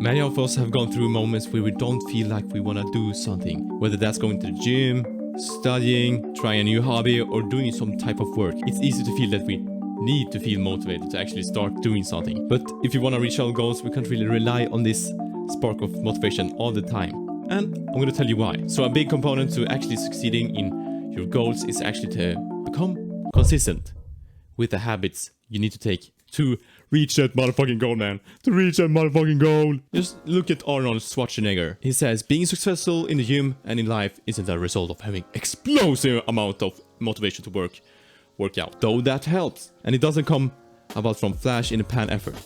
Many of us have gone through moments where we don't feel like we want to do something, whether that's going to the gym, studying, trying a new hobby, or doing some type of work. It's easy to feel that we need to feel motivated to actually start doing something. But if you want to reach our goals, we can't really rely on this spark of motivation all the time. And I'm going to tell you why. So a big component to actually succeeding in your goals is actually to become consistent with the habits you need to take to reach that motherfucking goal, man. To reach that motherfucking goal. Just look at Arnold Schwarzenegger. He says, being successful in the gym and in life isn't a result of having explosive amount of motivation to work out. Though that helps. And it doesn't come about from flash in the pan effort.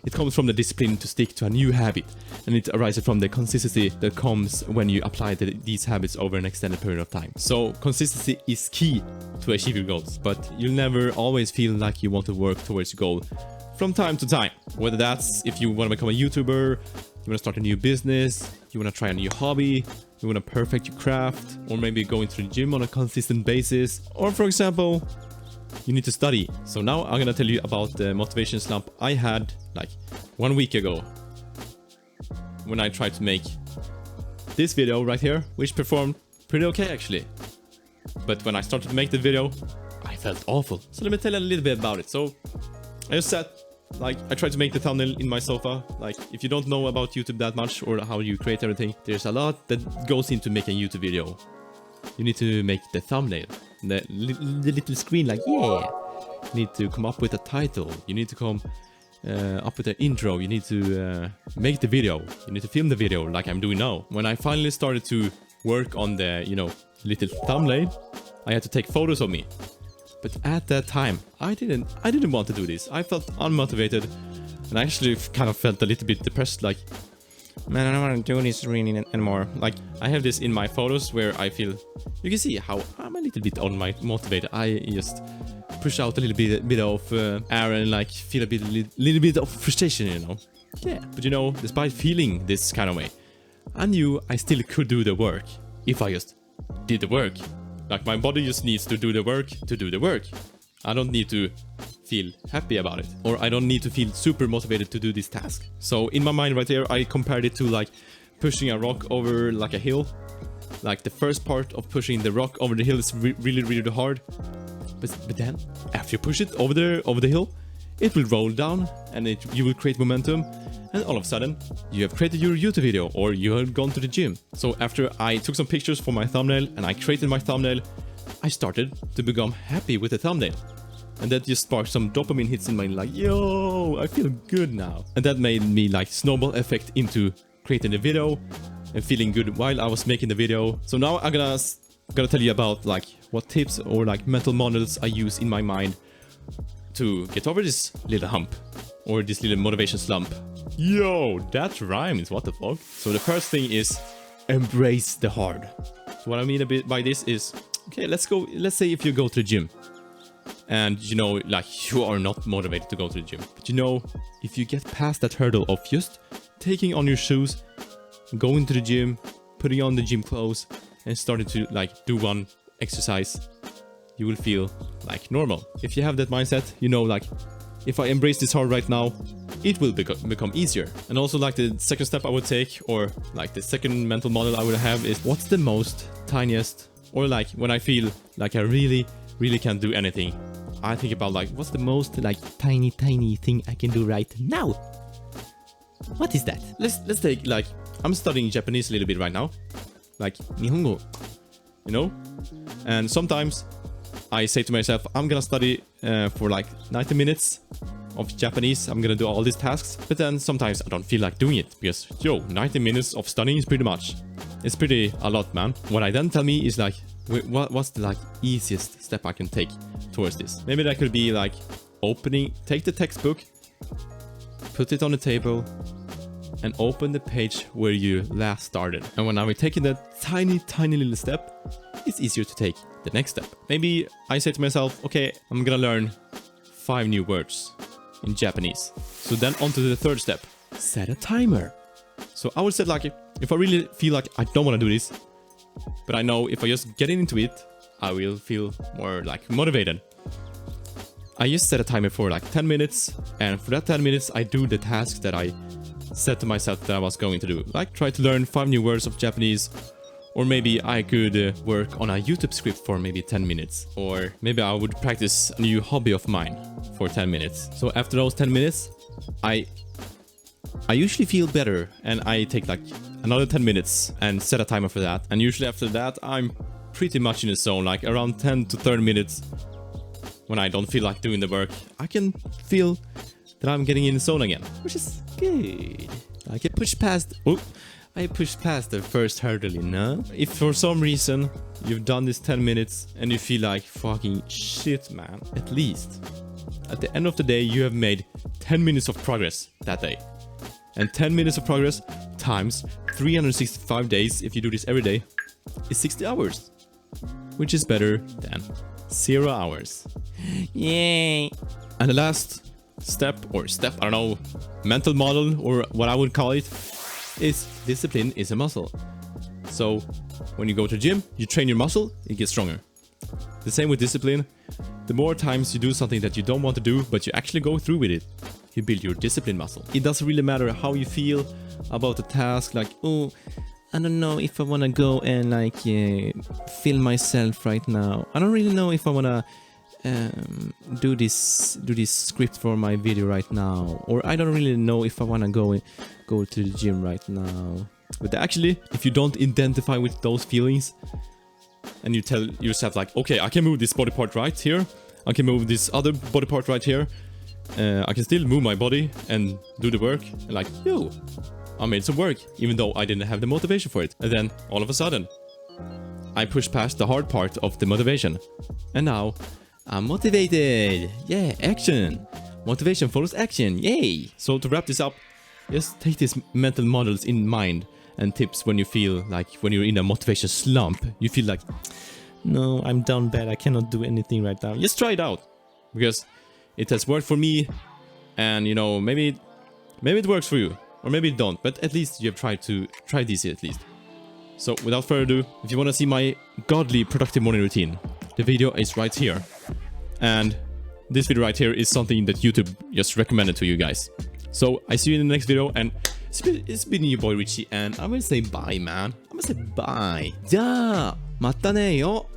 It comes from the discipline to stick to a new habit, and it arises from the consistency that comes when you apply these habits over an extended period of time. So consistency is key to achieve your goals, but you'll never always feel like you want to work towards your goal from time to time. Whether that's if you want to become a YouTuber, you want to start a new business, you want to try a new hobby, you want to perfect your craft, or maybe going to the gym on a consistent basis, or for example, you need to study. So now I'm gonna tell you about the motivation slump I had like 1 week ago when I tried to make this video right here, which performed pretty okay actually. But when I started to make the video, I felt awful. So let me tell you a little bit about it. So I just sat, like, I tried to make the thumbnail in my sofa. Like, if you don't know about YouTube that much or how you create everything, there's a lot that goes into making a YouTube video. You need to make the thumbnail, the little screen, like, yeah. You need to come up with a title. You need to come up with an intro. You need to make the video. You need to film the video like I'm doing now. When I finally started to work on the, little thumbnail, I had to take photos of me. But at that time, I didn't want to do this. I felt unmotivated, and I actually kind of felt a little bit depressed, like, man, I don't want to do this really anymore. Like, I have this in my photos where I feel, you can see how I'm a little bit unmotivated. I just push out a little bit of air and like feel a little bit of frustration, Yeah, but despite feeling this kind of way, I knew I still could do the work if I just did the work. Like, my body just needs to do the work to do the work. I don't need to feel happy about it, or I don't need to feel super motivated to do this task. So in my mind right here, I compared it to like pushing a rock over like a hill. Like, the first part of pushing the rock over the hill is really hard, but then after you push it over the hill, it will roll down and you will create momentum, and all of a sudden you have created your YouTube video or you have gone to the gym. So after I took some pictures for my thumbnail and I created my thumbnail, I started to become happy with the thumbnail. And that just sparked some dopamine hits in my, like, yo, I feel good now. And that made me like snowball effect into creating the video and feeling good while I was making the video. So now I'm gonna tell you about like what tips or like mental models I use in my mind to get over this little hump or this little motivation slump. Yo, that rhymes, what the fuck? So the first thing is embrace the hard. So what I mean a bit by this is, okay, let's say if you go to the gym and like you are not motivated to go to the gym, but if you get past that hurdle of just taking on your shoes, going to the gym, putting on the gym clothes and starting to like do one exercise, you will feel like normal. If you have that mindset, like, if I embrace this hard right now, it will become easier. And also, like, the second step I would take, or like the second mental model I would have, is what's the most tiniest, or like when I feel like I really can't do anything, I think about like, what's the most like tiny thing I can do right now? What is that? Let's take, like, I'm studying Japanese a little bit right now, like Nihongo, and sometimes I say to myself, I'm gonna study for like 90 minutes of Japanese. I'm gonna do all these tasks, but then sometimes I don't feel like doing it because 90 minutes of studying is pretty much. It's pretty a lot, man. What I then tell me is like, what's the like easiest step I can take towards this? Maybe that could be like take the textbook, put it on the table, and open the page where you last started. And when I'm taking that tiny little step, it's easier to take the next step. Maybe I say to myself, okay, I'm gonna learn 5 new words in Japanese. So then on to the third step, set a timer. So I would say, like, if I really feel like I don't want to do this, but I know if I just get into it, I will feel more like motivated. I just set a timer for like 10 minutes, and for that 10 minutes I do the task that I said to myself that I was going to do. Like try to learn 5 new words of Japanese, or maybe I could work on a YouTube script for maybe 10 minutes, or maybe I would practice a new hobby of mine for 10 minutes. So after those 10 minutes, I usually feel better, and I take like another 10 minutes and set a timer for that. And usually after that, I'm pretty much in the zone, like around 10 to 30 minutes. When I don't feel like doing the work, I can feel that I'm getting in the zone again, which is good. I can push past... Oh, I pushed past the first hurdle, you know? If for some reason you've done this 10 minutes and you feel like fucking shit, man, at least at the end of the day, you have made 10 minutes of progress that day. And 10 minutes of progress times 365 days, if you do this every day, is 60 hours. Which is better than 0 hours. Yay! And the last step, I don't know, mental model, or what I would call it, is discipline is a muscle. So when you go to the gym, you train your muscle, it gets stronger. The same with discipline. The more times you do something that you don't want to do, but you actually go through with it, you build your discipline muscle. It doesn't really matter how you feel about the task, like, oh, I don't know if I want to go and like film myself right now. I don't really know if I want to do this script for my video right now, or I don't really know if I want to go to the gym right now. But actually, if you don't identify with those feelings, and you tell yourself like, okay, I can move this body part right here, I can move this other body part right here, I can still move my body and do the work, and like, yo, I made some work, even though I didn't have the motivation for it. And then all of a sudden, I pushed past the hard part of the motivation, and now I'm motivated. Yeah, action. Motivation follows action. Yay. So to wrap this up, just take these mental models in mind and tips when you feel like, when you're in a motivation slump, you feel like, no, I'm down bad, I cannot do anything right now. Just try it out, because it has worked for me, and you know, maybe it works for you, or maybe it don't, but at least you have tried this at least. So without further ado, if you want to see my godly productive morning routine, the video is right here. And this video right here is something that YouTube just recommended to you guys. So I see you in the next video, and it's been your boy Richie, and I'm gonna say bye, man. I'm gonna say bye. じゃあ、またねよ。